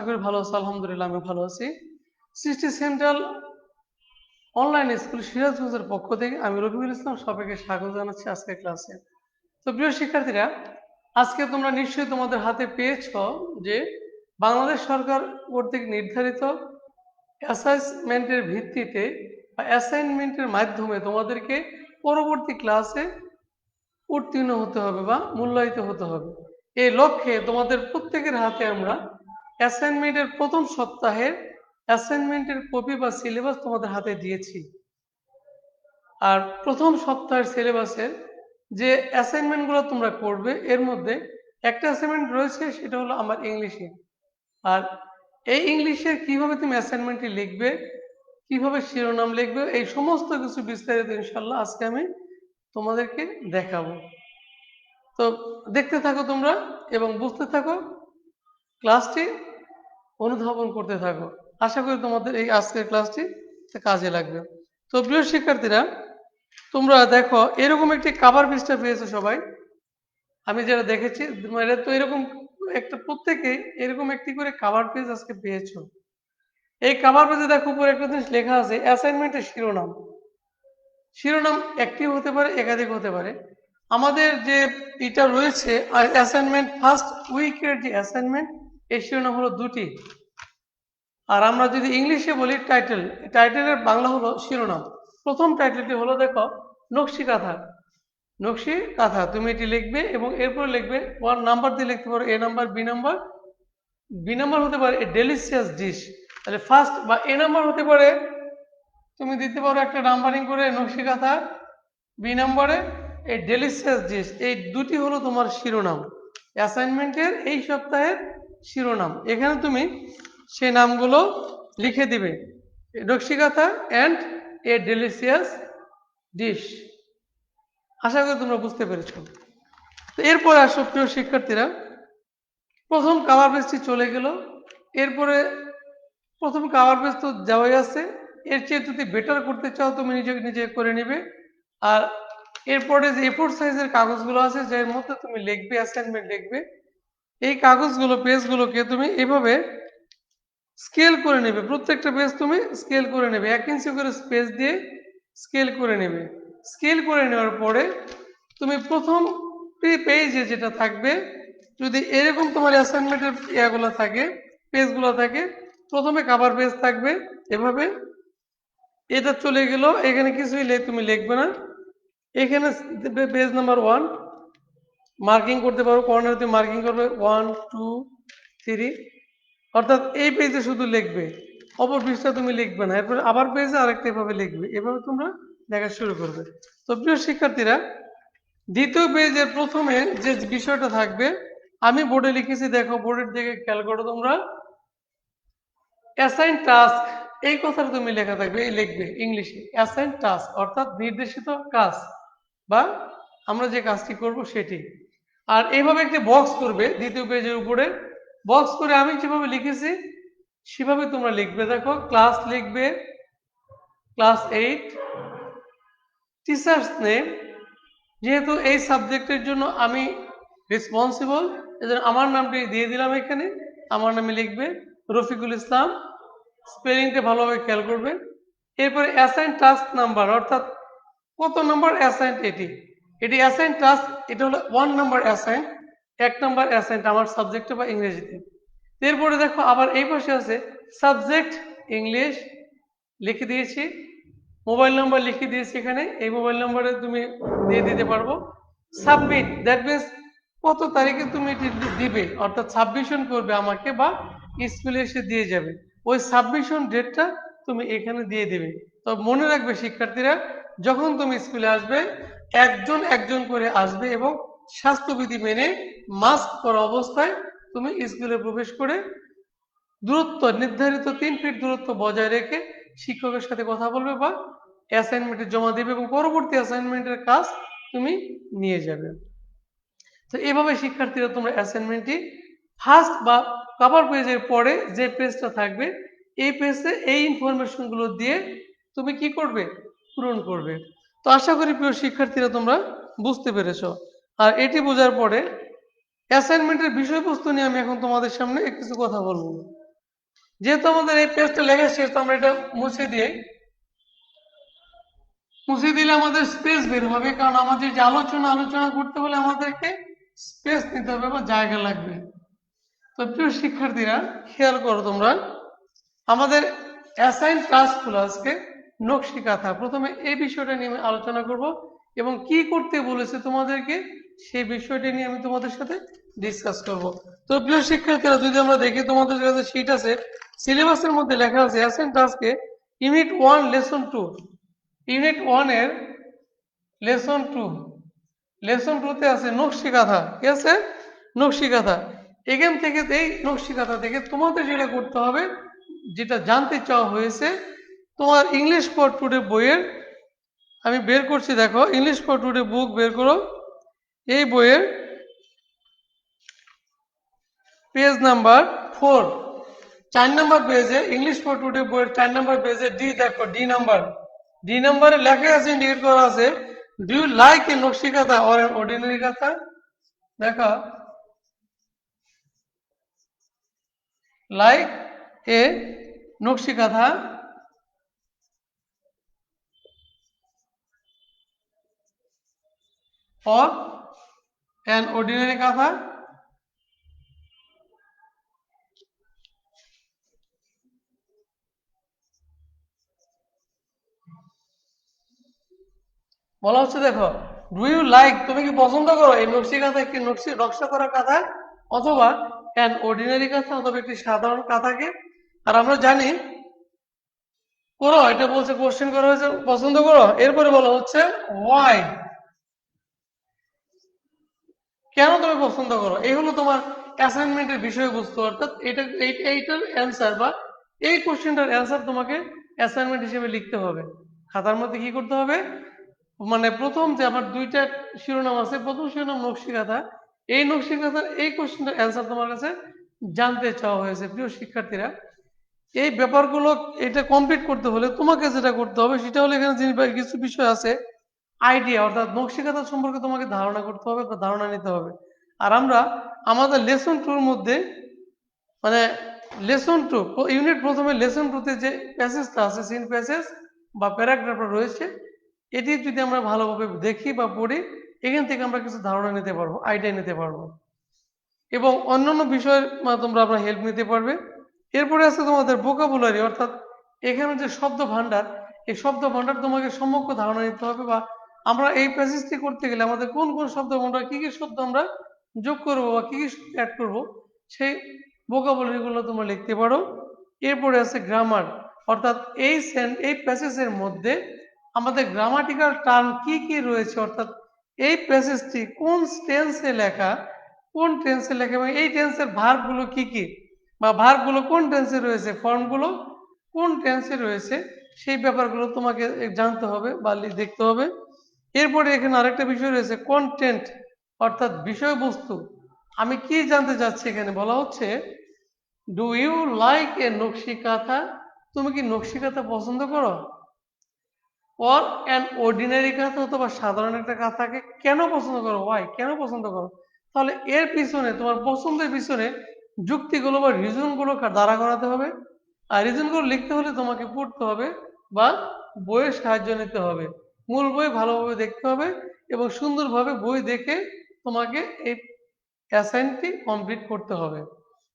করি ভালো আছো। আলহামদুলিল্লাহ আমি ভালো আছি। সৃষ্টি সেন্ট্রাল অনলাইন স্কুল সিরাজগঞ্জের পক্ষ থেকে আমি রফিকুল ইসলাম সবাইকে স্বাগত জানাচ্ছি আজকের ক্লাসে। তো প্রিয় শিক্ষার্থীরা, আজকে তোমরা নিশ্চয়ই তোমাদের হাতে পেয়েছো যে বাংলাদেশ সরকার কর্তৃক নির্ধারিত অ্যাসাইনমেন্টের ভিত্তিতে বা অ্যাসাইনমেন্টের মাধ্যমে তোমাদেরকে পরবর্তী ক্লাসে উত্তীর্ণ হতে হবে বা মূল্যায়িত হতে হবে। এই লক্ষ্যে তোমাদের প্রত্যেকের হাতে আমরা অ্যাসাইনমেন্টের প্রথম সপ্তাহের অ্যাসাইনমেন্টের কপি বা সিলেবাস তোমাদের হাতে দিয়েছি। আর প্রথম সপ্তাহের সিলেবাসের যে অ্যাসাইনমেন্টগুলো তোমরা করবে এর মধ্যে একটা অ্যাসাইনমেন্ট রয়েছে, সেটা হলো আমার ইংলিশে। আর এই ইংলিশের কিভাবে তুমি অ্যাসাইনমেন্টটি লিখবে, কিভাবে শিরোনাম লিখবে, এই সমস্ত কিছু বিস্তারিত ইনশাল্লাহ আজকে আমি তোমাদেরকে দেখাবো। তো দেখতে থাকো তোমরা এবং বুঝতে থাকো, ক্লাসটি অনুধাবন করতে থাকো। আশা করি তোমাদের এই আজকের ক্লাসটি কাজে লাগবে। তো প্রিয় শিক্ষার্থীরা, তোমরা দেখো এরকম একটি কাভার পৃষ্ঠা পেয়েছো সবাই। আমি যেটা দেখেছি এটা তো এরকম একটা, প্রত্যেকেই এরকম একটি করে কাভার পেজ আজকে পেয়েছো। এই কাভার পেজে দেখো উপরে একটা জিনিস লেখা আছে অ্যাসাইনমেন্টের শিরোনাম। শিরোনাম একটি হতে পারে, একাধিক হতে পারে। আমাদের যে এটা রয়েছে অ্যাসাইনমেন্ট ফার্স্ট উইকের যে অ্যাসাইনমেন্ট, এই শিরোনাম হলো দুটি। আর আমরা যদি ইংলিশে বলি টাইটেল, টাইটেলের বাংলা হলো শিরোনাম। প্রথম টাইটেলটি হলো দেখো নকশি কাঁথা। নকশি কাঁথা তুমি এটি লিখবে এবং এরপর লিখবে ওয়ান নাম্বার দিয়ে লিখতে পারো A number, B number. B number হতে পারে এ ডেলিশিয়াস ডিশ। তাহলে ফার্স্ট বা এ নাম্বার হতে পারে, তুমি দিতে পারো একটা নাম্বারিং করে নকশি কাঁথা। বি নম্বরে এই ডেলিশিয়াস ডিশ। এই দুটি হলো তোমার শিরোনাম, অ্যাসাইনমেন্টের এই সপ্তাহের শিরোনাম। এখানে তুমি সেই নামগুলো লিখে দিবে, নকশি কাঁথা অ্যান্ড এ ডেলিশিয়াস ডিশ। আশা করি তোমরা বুঝতে পেরেছো। তো এরপরে আসো প্রিয় শিক্ষার্থীরা, প্রথম কাভার পেজটি চলে গেল। এরপরে প্রথম কাভার পেজ তো যাওয়াই আছে, এর চেয়ে যদি বেটার করতে চাও তুমি নিজে নিজে করে নিবে। আর এরপরে যে এ4 সাইজের কাগজগুলো আছে যার মধ্যে তুমি লিখবে, অ্যাসাইনমেন্ট লিখবে, এই কাগজগুলো পেজগুলোকে তুমি এভাবে স্কেল করে নেবে। প্রত্যেকটা পেজ তুমি স্কেল করে নেবে, 1 ইঞ্চি করে স্পেস দিয়ে স্কেল করে নেবে। স্কেল করে নেওয়ার পরে তুমি প্রথম পেজে যেটা থাকবে, যদি এরকম তোমার অ্যাসাইনমেন্টের ইয়াগুলো থাকে, পেজগুলো থাকে, প্রথমে কভার পেজ থাকবে এভাবে। এটা চলে গেল, এখানে কিছুই তুমি লিখবে না। এখানে পেজ নাম্বার 1 মার্কিং করতে পারো, কর্নারে তুমি মার্কিং করবে 1 2 3, অর্থাৎ এই পেজে শুধু লিখবে, অপর পৃষ্ঠা তুমি লিখবে না। এরপরে আবার পেজে আরেকটা এভাবে লিখবে, এভাবে তোমরা লেখা শুরু করবে। তো প্রিয় শিক্ষার্থীরা, দ্বিতীয় পেজের প্রথমে যে বিষয়টা থাকবে আমি বোর্ডে লিখেছি, দেখো বোর্ডের দিকে খেয়াল করো তোমরা, অ্যাসাইন টাস্ক। এই কথাটা তুমি লেখা থাকবে, এই লিখবে ইংলিশে অ্যাসাইন টাস্ক, অর্থাৎ নির্দেশিত কাজ বা আমরা যে কাজটি করব সেটি। আর এইভাবে একটি বক্স করবে দ্বিতীয় পেজের উপরে। বক্স করে আমি যেভাবে লিখেছি সেভাবে তোমরা লিখবে। দেখো ক্লাস লিখবে, ক্লাস 8, টিচার্স নেম। যেহেতু এই সাবজেক্টের জন্য আমি রেসপন্সিবল, এজন্য আমার নামটি দিয়ে দিলাম এখানে। আমার নামে লিখবে রফিকুল ইসলাম, স্পেলিংটা ভালোভাবে খেয়াল করবে। এরপরে অ্যাসাইন টাস্ক নাম্বার, অর্থাৎ কত নম্বর অ্যাসাইন এটি। এটি অ্যাসাইন টাস্ক, এটা হলো 1 নম্বর অ্যাসাইন, 1 নম্বর অ্যাসাইন আমার সাবজেক্টে বা ইংরেজিতে। এরপরে দেখো আবার এই পাশে আছে সাবজেক্ট ইংলিশ, লিখে দিয়েছি। মোবাইল নাম্বার লিখে দিয়েছি এখানে, এই মোবাইল নাম্বারে তুমি দিয়ে দিতে পারবো। সাবমিট, দ্যাট মিনস কত তারিখে তুমি এটি দিবে, অর্থাৎ সাবমিশন করবে আমাকে বা স্কুলে এসে দিয়ে যাবে, ওই সাবমিশন ডেটটা তুমি এখানে দিয়ে দিবে। তো মনে রাখবে শিক্ষার্থীরা, যখন তুমি স্কুলে আসবে একজন একজন করে আসবে এবং স্বাস্থ্যবিধি মেনে মাস্ক পরা অবস্থায় তুমি স্কুলে প্রবেশ করে দূরত্ব নির্ধারিত 3 ফিট দূরত্ব বজায় রেখে শিক্ষকের সাথে কথা বলবে বা অ্যাসাইনমেন্টে জমা দেবে এবং পরবর্তী অ্যাসাইনমেন্টের কাজ তুমি নিয়ে যাবে। তো এইভাবে শিক্ষার্থীরা তোমরা অ্যাসাইনমেন্টটি ফার্স্ট বা কভার পেজের পরে যে পেজটা থাকবে এই পেজে এই ইনফরমেশনগুলো দিয়ে তুমি কি করবে, পূরণ করবে। তো আশা করি প্রিয় শিক্ষার্থীরা তোমরা বুঝতে পেরেছো। আর এটি বোঝার পরে অ্যাসাইনমেন্টের বিষয়বস্তু নিয়ে আমি এখন তোমাদের সামনে কিছু কথা বলবো। যেহেতু আমাদের এই পেজটা লেখা শেষ, তো আমরা এটা মুছে দিয়ে মুছে দিলে আমাদের স্পেস বের হবে, কারণ আমাদের যে আলোচনা করতে হলে আমাদেরকে স্পেস নিতে হবে বা জায়গা লাগবে। তো প্রিয় শিক্ষার্থীরা, খেয়াল করো তোমরা, আমাদের অ্যাসাইন টাস্কগুলো আজকে নকশি কাঁথা। প্রথমে এই বিষয়টা নিয়ে আমি আলোচনা করব এবং কি করতে বলেছে তোমাদেরকে সেই বিষয়টা নিয়ে আমি তোমাদের সাথে ডিসকাস করব। তো প্রিয় শিক্ষার্থীরা, যদি আমরা দেখি তোমাদের কাছে শীট আছে, সিলেবাসের মধ্যে লেখা আছে অ্যাসাইন টাস্কে ইউনিট 1 লেসন 2, ইউনিট 1 এর লেসন 2 তে আছে নকশি কাঁথা। কি আছে? নকশি কাঁথা। এখান থেকে, এই নকশি কাঁথা থেকে তোমাদের যেটা করতে হবে, যেটা জানতে চাওয়া হয়েছে, তোমার ইংলিশ ফর টুডে বইয়ের, আমি বের করছি, দেখো, ইংলিশ ফর টুডে বুক বের করো। এই বইয়ের পেজ নাম্বার 4, 4 নম্বর পেজে, ইংলিশ ফর টুডে বইয়ের 4 নম্বর পেজে ডি, দেখো ডি নাম্বারে লেখা আছে, ইন্ডিকেট করা আছে, ডু ইউ লাইক এ নকশি কাঁথা অর এন অর্ডিনারি কাঁথা? দেখো, লাইক এ নকশি কাঁথা or an ordinary কাঁথা? বলা হচ্ছে, দেখো, ডু ইউ লাইক, তুমি কি পছন্দ করো এই নকশি কাঁথা, একটি নকশা করা কাঁথা, অথবা অ্যান অর্ডিনারি কাঁথা, অথবা একটি সাধারণ কাঁথাকে? আর আমরা জানি, করো, এটা বলছে, কোশ্চেন করা হয়েছে পছন্দ করো, এরপরে বলা হচ্ছে ওয়াই, কেন তুমি পছন্দ করো। এই হলো তোমার অ্যাসাইনমেন্টের বিষয়বস্তু, অর্থাৎ এইটার অ্যান্সার বা এই কোশ্চেনটার অ্যান্সার তোমাকে অ্যাসাইনমেন্ট হিসেবে লিখতে হবে। খাতার মধ্যে কি করতে হবে, মানে প্রথম যে আমার দুইটা শিরোনাম আছে, প্রথম শিরোনাম নকশি কাঁথা, এই নকশি কাঁথার এই কোশ্চেনটার অ্যান্সার তোমার কাছে জানতে চাওয়া হয়েছে। প্রিয় শিক্ষার্থীরা, এই ব্যাপারগুলো, এটা কমপ্লিট করতে হলে তোমাকে যেটা করতে হবে সেটা হলো, এখানে কিছু বিষয় আছে, আইডিয়া, অর্থাৎ নকশিকাঁথা সম্পর্কে তোমাকে ধারণা করতে হবে বা ধারণা নিতে হবে। আর আমরা আমাদের লেসন 2 এর মধ্যে, মানে লেসন 2 ইউনিট প্রথমে লেসন 2 তে যে প্যাসেজটা আছে, সিন প্যাসেজ বা প্যারাগ্রাফটা রয়েছে, এটি যদি আমরা ভালোভাবে দেখি বা পড়ি, এখান থেকে আমরা কিছু ধারণা নিতে পারবো, আইডিয়া নিতে পারবো, এবং অন্যান্য বিষয়ের তোমরা আপনার হেল্প নিতে পারবে। এরপরে আছে তোমাদের ভোকাবুলারি, অর্থাৎ এখানে যে শব্দ ভান্ডার, এই শব্দ ভান্ডার তোমাকে সম্যক ধারণা নিতে হবে, বা আমরা এই প্যাসেজটি করতে গেলে আমাদের কোন কোন শব্দ ভান্ডার, কি কি শব্দ আমরা যোগ করবো বা কি কি অ্যাড করবো, সেই ভোকাবুলারি গুলো তোমরা লিখতে পারো। এরপরে আছে গ্রামার, অর্থাৎ এই প্যাসেজের মধ্যে আমাদের গ্রামাটিক্যাল টার্ম কি কি রয়েছে, অর্থাৎ এই প্যাসেজটি কোন টেন্সে লেখা এবং এই টেন্সের ভার্বগুলো কি কি, বা ভার্বগুলো কোন টেন্সে রয়েছে, ফর্মগুলো কোন টেন্সে রয়েছে, সেই ব্যাপারগুলো তোমাকে জানতে হবে বা দেখতে হবে। এরপরে এখানে আরেকটা বিষয় রয়েছে, কন্টেন্ট, অর্থাৎ বিষয়বস্তু। আমি কি জানতে চাচ্ছি, এখানে বলা হচ্ছে, ডু ইউ লাইক এ নকশি কাঁথা, তুমি কি নকশি কাঁথা পছন্দ করো, অর অ্যান অর্ডিনারি কাঁথা, অথবা সাধারণ একটা কাঁথাকে কেন পছন্দ করো, ওয়াই, কেন পছন্দ করো। তাহলে এর পিছনে, তোমার পছন্দের পিছনে যুক্তিগুলো বা রিজনগুলো দাঁড়া করাতে হবে। আর রিজনগুলো লিখতে হলে তোমাকে পড়তে হবে বা বইয়ের সাহায্য নিতে হবে। মূল বই ভালোভাবে দেখতে হবে এবং সুন্দরভাবে বই দেখে তোমাকে এই অ্যাসাইনটি কমপ্লিট করতে হবে।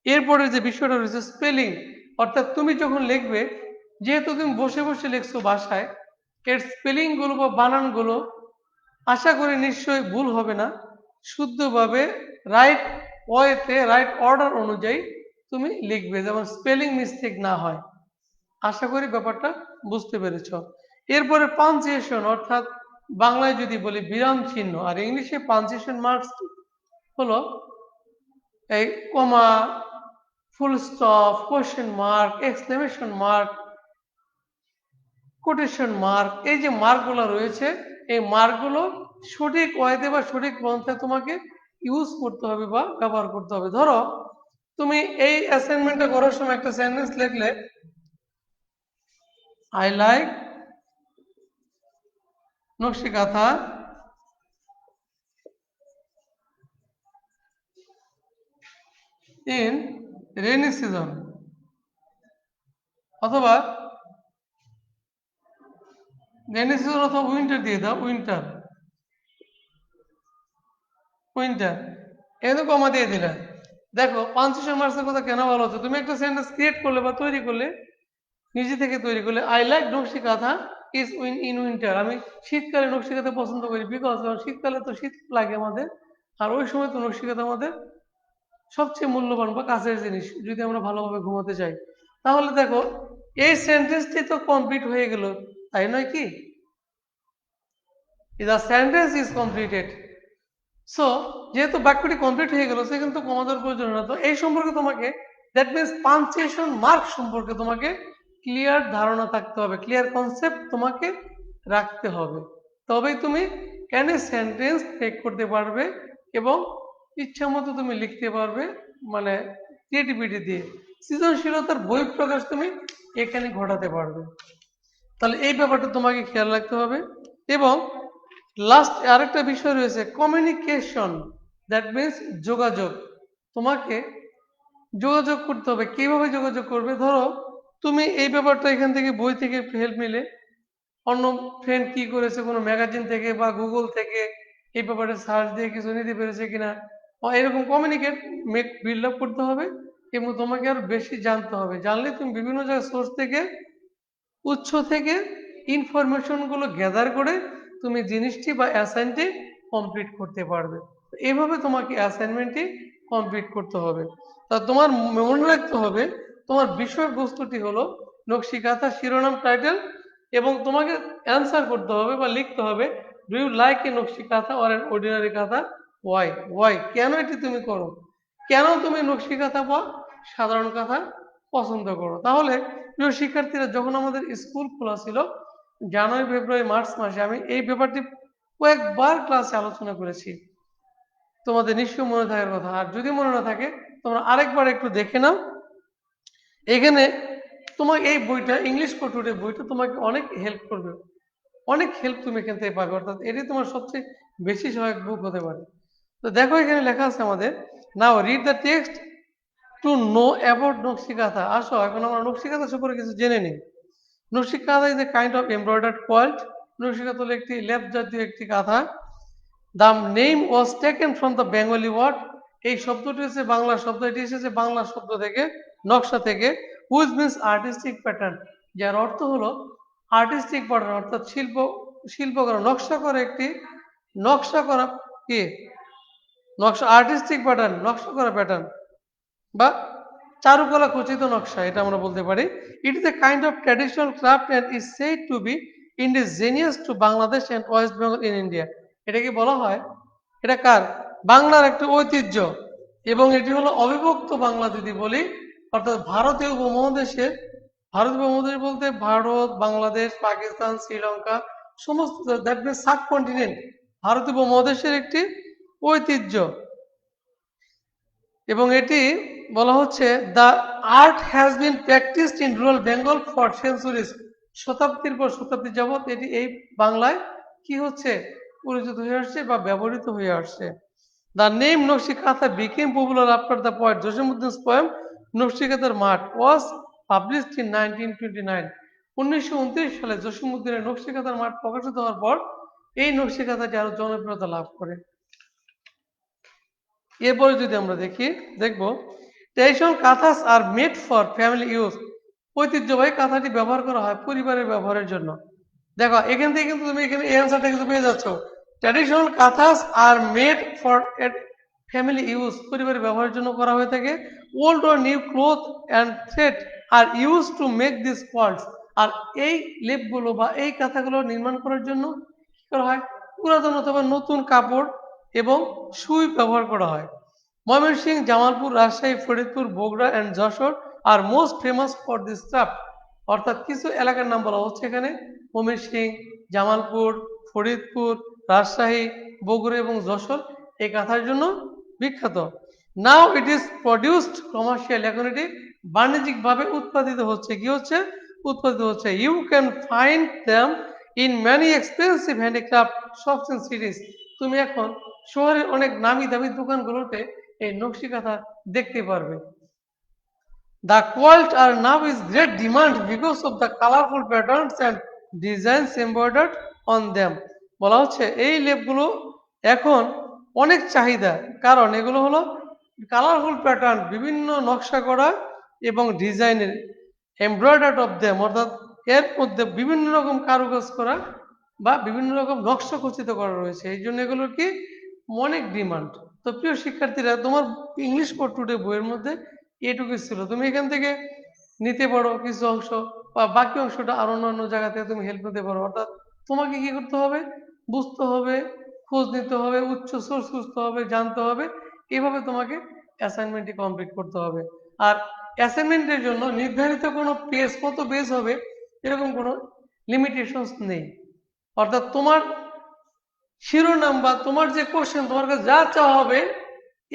এরপরে যে বিষয়টা রয়েছে স্পেলিং, অর্থাৎ তুমি যখন লিখবে, যেহেতু তুমি বসে বসে লিখছো বাসায়, এর স্পেলিং গুলো বা বানানগুলো আশা করি নিশ্চয়ই ভুল হবে না, শুদ্ধভাবে রাইট ওয়েতে, রাইট অর্ডার অনুযায়ী তুমি লিখবে, যেমন স্পেলিং মিস্টেক না হয়। আশা করি ব্যাপারটা বুঝতে পেরেছ। এরপরে পাঞ্চুয়েশন, অর্থাৎ বাংলায় যদি বলি বিরাম চিহ্ন, আর ইংলিশে পাঞ্চুয়েশন মার্কস হলো এই comma, full stop, question mark, exclamation mark, quotation mark, এই যে মার্কগুলো রয়েছে, এই মার্কগুলো সঠিক ওয়েতে বা সঠিক পন্থায় তোমাকে ইউজ করতে হবে বা ব্যবহার করতে হবে। ধরো, তুমি এই অ্যাসাইনমেন্টটা করার সময় একটা সেন্টেন্স লিখলে, আই লাইক নকশি কাঁথা ইন রেইনি সিজন। অথবা রেনি সিজন অথবা উইন্টার দিয়ে দাও, উইন্টার, উইন্টার, এখানে কমা দিয়ে দিলে। দেখো পাঞ্চুয়েশন মার্কসের কথা কেন বলা হচ্ছে, তুমি একটা সেন্টেন্স ক্রিয়েট করলে বা তৈরি করলে, নিজে থেকে তৈরি করলে, আই লাইক নকশি কাঁথা ইজ ইন উইন্টার, আমি শীতকালে নকশি কাঁথা পছন্দ করি, বিকজ কারণ শীতকালে তো শীত লাগে আমাদের, আর ওই সময় তো নকশি কাঁথা আমাদের সবচেয়ে মূল্যবান বা কাছের জিনিস যদি আমরা ভালোভাবে ঘুমাতে চাই। তাহলে দেখো এই সেন্টেন্সটি তো কমপ্লিট হয়ে গেল, তাই নয় কি? The sentence is completed. So যেহেতু বাক্যটি কমপ্লিট হয়ে গেল, সে কিন্তু কমা দেওয়ার প্রয়োজন না। তো এই সম্পর্কে তোমাকে, দ্যাট মিনস পাঞ্চুয়েশন মার্ক সম্পর্কে তোমাকে ক্লিয়ার ধারণা থাকতে হবে, ক্লিয়ার কনসেপ্ট তোমাকে রাখতে হবে, তবেই তুমি এনি সেন্টেন্স মেক করতে পারবে এবং ইচ্ছা মতো তুমি লিখতে পারবে, মানে ক্রিয়েটিভিটি দিয়ে সৃজনশীলতার বহিঃপ্রকাশ তুমি এখানে ঘটাতে পারবে। তাহলে এই ব্যাপারটা তোমাকে খেয়াল রাখতে হবে। এবং লাস্ট আরেকটা বিষয় রয়েছে কমিউনিকেশন, দ্যাট মিনস যোগাযোগ। তোমাকে যোগাযোগ করতে হবে। কিভাবে যোগাযোগ করবে? ধরো তুমি এই ব্যাপারটা এখান থেকে বই থেকে হেল্প নিলে, অন্য ফ্রেন্ড কি করেছে কোনো ম্যাগাজিন থেকে বা গুগল থেকে এই ব্যাপারে সার্চ দিয়ে কিছু নিতে পেরেছে কিনা, বা এরকম কমিউনিকেট মেক বিল্ড আপ করতে হবে। এবং তোমাকে আরো বেশি জানতে হবে, জানলে তুমি বিভিন্ন জায়গায় সোর্স থেকে, উৎস থেকে ইনফরমেশন গুলো গ্যাদার করে তুমি জিনিসটি বা অ্যাসাইনটি কমপ্লিট করতে পারবে। এইভাবে তোমাকে অ্যাসাইনমেন্টটি কমপ্লিট করতে হবে। তা তোমার মনে রাখতে হবে তোমার বিষয়বস্তুটি হলো নকশি কাঁথা শিরোনাম টাইটেল, এবং তোমাকে অ্যান্সার করতে হবে বা লিখতে হবে, ডু ইউ লাইক এ নকশি কাঁথা অর এন অর্ডিনারি কাঁথা, ওয়াই, ওয়াই কেন এটি তুমি করো, কেন তুমি নকশি কাঁথা বা সাধারণ কাঁথা পছন্দ করো। তাহলে প্রিয় শিক্ষার্থীরা, যখন আমাদের স্কুল খোলা ছিল জানুয়ারি ফেব্রুয়ারি মার্চ মাসে, আমি এই ব্যাপারটি কয়েকবার ক্লাসে আলোচনা করেছি, তোমাদের নিশ্চয়ই মনে থাকার কথা। আর যদি মনে না থাকে তোমরা আরেকবার একটু দেখে নাও। এখানে তোমার এই বইটা ইংলিশ ফর টুডে বইটা তোমাকে অনেক হেল্প করবে, অনেক হেল্প তুমি এখান থেকে পাবে, অর্থাৎ এটি তোমার সবচেয়ে বেশি সহায়ক বুক হতে পারে। তো দেখো এখানে লেখা আছে আমাদের, now read the text to know about নকশি কাঁথা। আসো এখন আমরা নকশি কাঁথা সম্পর্কে কিছু জেনে নিই। Nakshi kantha is a kind of embroidered quilt. Nakshi kantha হলো একটি লেপ জাতীয় একটি কাঁথা। The name was taken from the Bengali word. এই শব্দটি হচ্ছে বাংলা শব্দ, এটি এসেছে বাংলা শব্দ থেকে, নকশা থেকে, হুইচ মিন্স আর্টিস্টিক প্যাটার্ন, যার অর্থ হলো আর্টিস্টিক প্যাটার্ন, অর্থাৎ শিল্প, শিল্প করা, নকশা করা, একটি নকশা করা কি, নকশা, আর্টিস্টিক প্যাটার্ন, নকশা করা প্যাটার্ন বা চারুকলা খচিত নকশা, এটা আমরা বলতে পারি। It is a kind of traditional craft and is said to be indigenous to Bangladesh and West Bengal in India. এটাকে বলা হয়, এটা কার, বাংলার একটা ঐতিহ্য, এবং এটি হলো অবিভক্ত বাংলা যদি বলি, অর্থাৎ ভারতীয় উপমহাদেশের, ভারতীয় উপমহাদেশ বলতে ভারত, বাংলাদেশ, পাকিস্তান, শ্রীলঙ্কা, সমস্ত, দ্যাট মিনস সাবকন্টিনেন্ট, ভারতীয় উপমহাদেশের একটি ঐতিহ্য। এবং এটি বলা হচ্ছে the art has been practised in rural Bengal for centuries. শতাব্দীর পর শতাব্দী যাবৎ এটি এই বাংলায় কি হচ্ছে, পরিচিত হয়ে আসছে বা ব্যবহৃত হয়ে আসছে। The name nakshi kantha became popular after the poet Jasimuddin's poem নকশিকাঁথার মাঠ ওয়াজ পাবলিশড ইন 1929। 1929 সালে জসিমউদ্দিনের নকশিকাঁথার মাঠ প্রকাশিত হওয়ার পর এই নকশিকাঁথাটি আরো জনপ্রিয়তা লাভ করে। এরপরে যদি আমরা দেখি, দেখব traditional kanthas are made for family use. ঐতিহ্যবাহী কাঁথাটি ব্যবহার করা হয় পরিবারের ব্যবহারের জন্য। দেখো এখান থেকে কিন্তু তুমি এখানে এই অ্যান্সারটা কিন্তু পেয়ে যাচ্ছ। Traditional kanthas are made for family use, পরিবারের ব্যবহারের জন্য করা হয়ে থাকে। Old or new cloth and thread are use to make this quilts. আর এই লেপগুলো বা এই কাঁথাগুলো নির্মাণ করার জন্য কি করা হয়, পুরাতন অথবা নতুন কাপড় এবং সুই ব্যবহার করা হয়। Mymensingh, Jamalpur, Rajshahi, Faridpur, Bogura and Jessore are most famous for this craft. অর্থাৎ কিছু এলাকার নাম বলা হচ্ছে এখানে, ময়মনসিংহ, জামালপুর, ফরিদপুর, রাজশাহী, বগুড়া এবং যশোর এই কাঁথার জন্য বিখ্যাত। Now it is produced commercial, এখন এটি বাণিজ্যিকভাবে উৎপাদিত হচ্ছে, কি হচ্ছে, উৎপাদিত হচ্ছে। You can find them in many expensive handicraft shops in cities. তুমি এখন শহরের অনেক নামি দামি দোকানগুলোতে এই নকশি কাঁথা দেখতে পারবে। The quilts are now is great demand because of the colorful patterns and designs embroidered on them. বলা হচ্ছে এই লেপগুলো এখন অনেক চাহিদা, কারণ এগুলো হলো কালারফুল প্যাটার্ন, বিভিন্ন নকশা করা এবং ডিজাইনের এমব্রয়ডার্ড অফ দেম, অর্থাৎ এর মধ্যে বিভিন্ন রকম কারুকাজ করা বা বিভিন্ন রকম নকশা খচিত করা রয়েছে, এই জন্য এগুলোর কি অনেক ডিমান্ড। তো প্রিয় শিক্ষার্থীরা, তোমার ইংলিশ ফর টুডে বইয়ের মধ্যে এটুকু ছিল, তুমি এখান থেকে নিতে পারো কিছু অংশ, বা বাকি অংশটা আর অন্যান্য জায়গা থেকে তুমি হেল্প নিতে পারো। অর্থাৎ তোমাকে কি করতে হবে, বুঝতে হবে, খোঁজ নিতে হবে, উচ্চ সোর্স খুঁজতে হবে, জানতে হবে, এভাবে তোমাকে অ্যাসাইনমেন্টটি কমপ্লিট করতে হবে। আর অ্যাসাইনমেন্টের জন্য নির্ধারিত কোনো পেজ, কত পেজ হবে এরকম কোনো লিমিটেশনস নেই। অর্থাৎ তোমার শিরোনাম বা তোমার যে কোশ্চেন, তোমার কাছে যা চাওয়া হবে,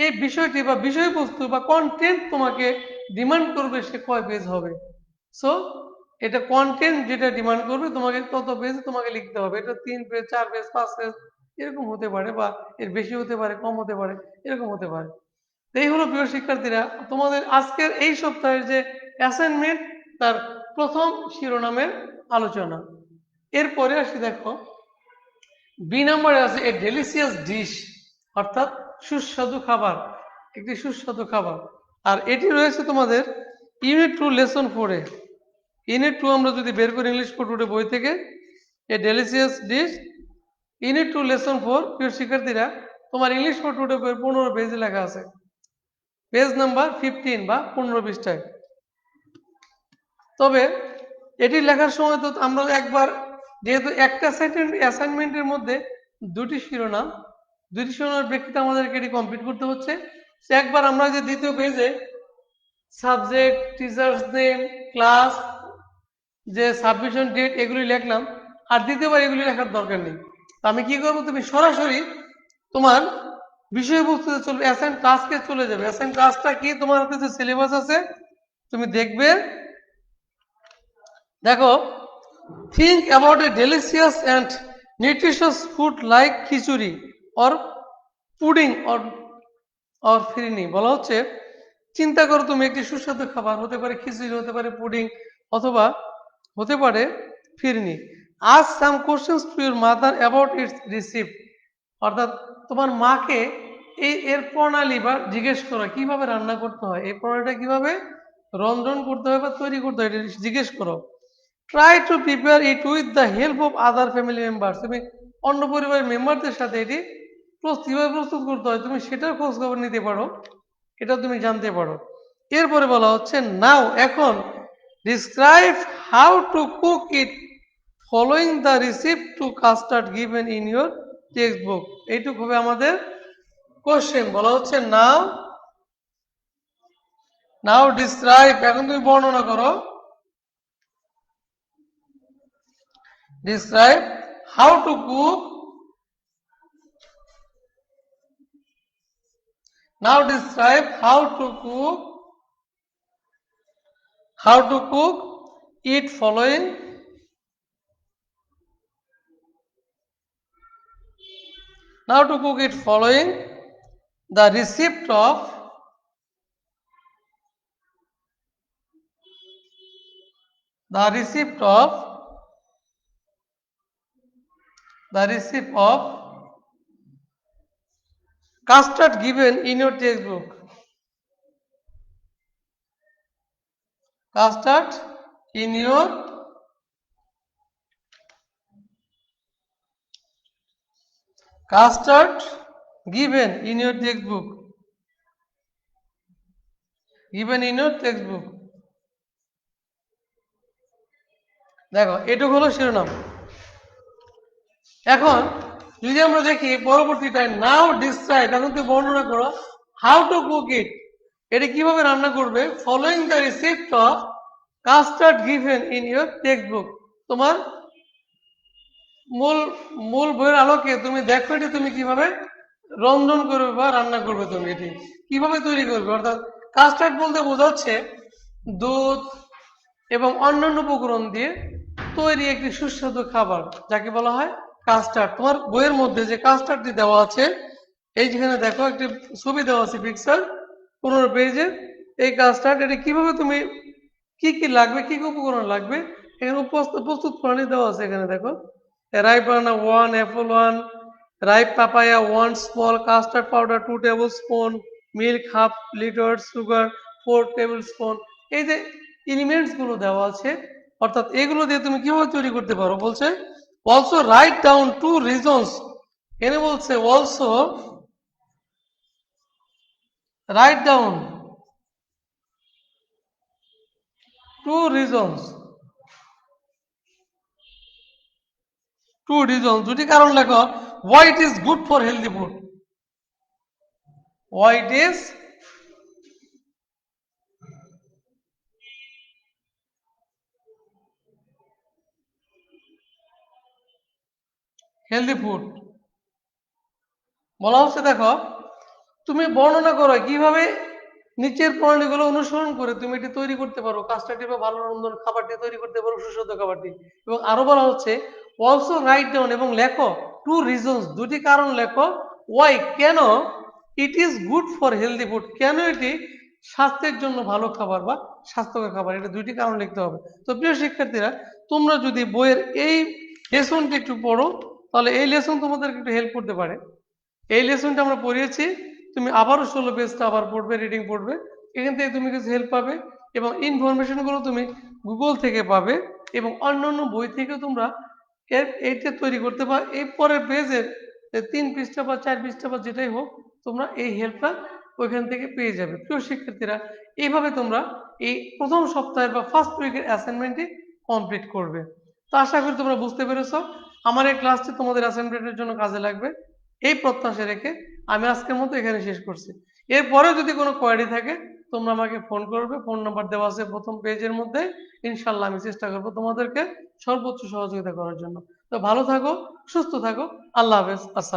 এই বিষয়টি বা বিষয়বস্তু বা কন্টেন্ট তোমাকে ডিমান্ড করবে সে কয় পেজ হবে। সো এটা কন্টেন্ট যেটা ডিমান্ড করবে তোমাকে তত পেজ তোমাকে লিখতে হবে। এটা 3 পেজ, 4 পেজ, 5 পেজ এরকম হতে পারে, বা এর বেশি হতে পারে, কম হতে পারে, এরকম হতে পারে। তো এই হলো প্রিয় শিক্ষার্থীরা তোমাদের আজকের এই সপ্তাহের যে অ্যাসাইনমেন্ট, তার প্রথম শিরোনামের আলোচনা। এরপরে আসি, দেখো বি নম্বরে আছে এ ডেলিসিয়াস ডিশ, অর্থাৎ সুস্বাদু খাবার, একটি সুস্বাদু খাবার। আর এটি রয়েছে তোমাদের ইউনিট 2 লেসন 4-এ। ইউনিট 2 আমরা যদি বের করি ইংলিশ ফর টুডে বই থেকে, এ ডেলিসিয়াস ডিশ, ইউনিট 2 লেসন 4। প্রিয় শিক্ষার্থীরা, তোমার ইংলিশ ফর টুডে বইয়ের 15 পেজে লেখা আছে, পেজ নাম্বার 15 বা 15 পৃষ্ঠায়। তবে এটি লেখার সময় তো আমরা একবার, যেহেতু একটা অ্যাসাইনমেন্টের মধ্যে দুটি শিরোনাম, দুটি শিরোনামের প্রেক্ষিতে আমাদেরকে এটি কমপ্লিট করতে হচ্ছে। একবার আমরা যে দ্বিতীয় পেজে সাবজেক্ট, টিচার্স নেম, ক্লাস, যে সাবমিশন ডেট এগুলি লিখলাম, আর দ্বিতীয়বার এগুলি লেখার দরকার নেই। তো আমি কি করবো, তুমি সরাসরি তোমার বিষয়বস্তুতে চলবে, অ্যাসাইন টাস্কে চলে যাবে। অ্যাসাইন টাস্কটা কি, তোমার হাতে যে সিলেবাস আছে তুমি দেখবে, দেখো think about a delicious and nutritious food like khichdi or pudding or phirni. বলা হচ্ছে চিন্তা করো তুমি একটি সুস্বাদু খাবার, হতে পারে খিচুড়ি, হতে পারে পুডিং, অথবা হতে পারে ফিরনি। ask some questions to your mother about its recipe, অর্থাৎ তোমার মাকে এর প্রণালী বা জিজ্ঞেস করো কিভাবে রান্না করতে হয়, এই প্রণালীটা কিভাবে রন্ধন করতে হয় বা তৈরি করতে হয়, এটা জিজ্ঞেস করো। Try to prepare it with the help of other family members, তুমি অন্য পরিবারের মেম্বারদের সাথে এটি কিভাবে প্রস্তুত করতে হয় তুমি সেটার খোঁজ খবর নিতে পারো, এটা তুমি জানতে পারো। এরপরে বলা হচ্ছে নাও, এখন describe how to cook it following the receipt to custard given in your text book. এইটুকু হবে আমাদের কোশ্চেন। বলা হচ্ছে নাও, নাও ডিসক্রাইব, এখন তুমি বর্ণনা করো, describe how to cook, now describe how to cook it following now to cook it following the receipt of the receipt of custard given in your textbook, custard in your custard given in your textbook, given in your textbook। দেখো এটুকু হলো শিরোনাম। এখন যদি আমরা দেখি পরবর্তীটায় নাও describe, এখন তুমি বর্ণনা করো হাউ টু কুক ইট, এটা কিভাবে রান্না করবে, following the receipt of custard given in your text বুক, তোমার মূল মূল বইয়ের আলোকে তুমি দেখো এটি তুমি কিভাবে রন্ধন করবে বা রান্না করবে, তুমি এটি কিভাবে তৈরি করবে। অর্থাৎ কাস্টার্ড বলতে বোঝাচ্ছে দুধ এবং অন্যান্য উপকরণ দিয়ে তৈরি একটি সুস্বাদু খাবার, যাকে বলা হয় কাস্টার্ড। তোমার বইয়ের মধ্যে যে কাস্টার্ডটি দেওয়া আছে, এই যেখানে দেখো একটি ছবি দেওয়া আছে, পিকচার 15 পেজে, এই কাজটা এটা কিভাবে তুমি কি কি লাগবে, কি কি উপকরণ লাগবে এখানে প্রস্তুত প্রণালী দেওয়া আছে। এখানে দেখো, রাইপ বানানা 1, Apple 1, ripe papaya 1 small, custard powder 2 table spoon, milk half litre, sugar 4 table spoon. এই যে এলিমেন্টস গুলো দেওয়া আছে, অর্থাৎ এগুলো দিয়ে তুমি কিভাবে তৈরি করতে পারো বলছে। Also write down to reasons, এখানে বলছে also write down to reasons, দুটি কারণ লেখো। why it is good for healthy food, why it is healthy food। বলা হচ্ছে দেখো, তুমি বর্ণনা করো কিভাবে নিচের প্রণালীগুলো অনুসরণ করে তুমি এটি তৈরি করতে পারো, কাজটা কিভাবে ভালো রন্ধন খাবারটি তৈরি করতে পারো, সুস্বাদু খাবারটি। এবং আরো বলা হচ্ছে অলসো রাইট ডাউন, এবং লেখো টু রিজনস, দুটি কারণ লেখো। ওয়াই, কেন, it is good for healthy food, কেন এটি স্বাস্থ্যের জন্য ভালো খাবার বা স্বাস্থ্যকর খাবার, এটা দুইটি কারণ লিখতে হবে। তো প্রিয় শিক্ষার্থীরা, তোমরা যদি বইয়ের এই লেসনটি একটু পড়ো, তাহলে এই লেসন তোমাদেরকে একটু হেল্প করতে পারে। এই লেসনটা আমরা পড়িয়েছি, তুমি আবারও 16 পেজটা আবার পড়বে, রিডিং পড়বে, এখান থেকে তুমি কিছু হেল্প পাবে এবং ইনফরমেশন গুলো তুমি গুগল থেকে পাবে এবং অন্যান্য বই থেকে তোমরা এইটা তৈরি করতে পারো। এই পরের পেজের 3 পৃষ্ঠা বা 4 পৃষ্ঠা বা যেটাই হোক, তোমরা এই হেল্পটা ওইখান থেকে পেয়ে যাবে। প্রিয় শিক্ষার্থীরা, এইভাবে তোমরা এই প্রথম সপ্তাহের বা ফার্স্ট উইকের অ্যাসাইনমেন্টটি কমপ্লিট করবে। তো আশা করি তোমরা বুঝতে পেরেছো আমার এই ক্লাসটি তোমাদের অ্যাসাইনমেন্টের জন্য কাজে লাগবে, এই প্রত্যাশা রেখে আমি আজকের মতো এখানে শেষ করছি। এরপরে যদি কোনো কোয়ারি থাকে তোমরা আমাকে ফোন করবে, ফোন নাম্বার দেওয়া আছে প্রথম পেজের মধ্যে। ইনশাল্লাহ আমি চেষ্টা করবো তোমাদেরকে সর্বোচ্চ সহযোগিতা করার জন্য। তো ভালো থাকো, সুস্থ থাকো, আল্লাহ হাফেজ, আসসালাম।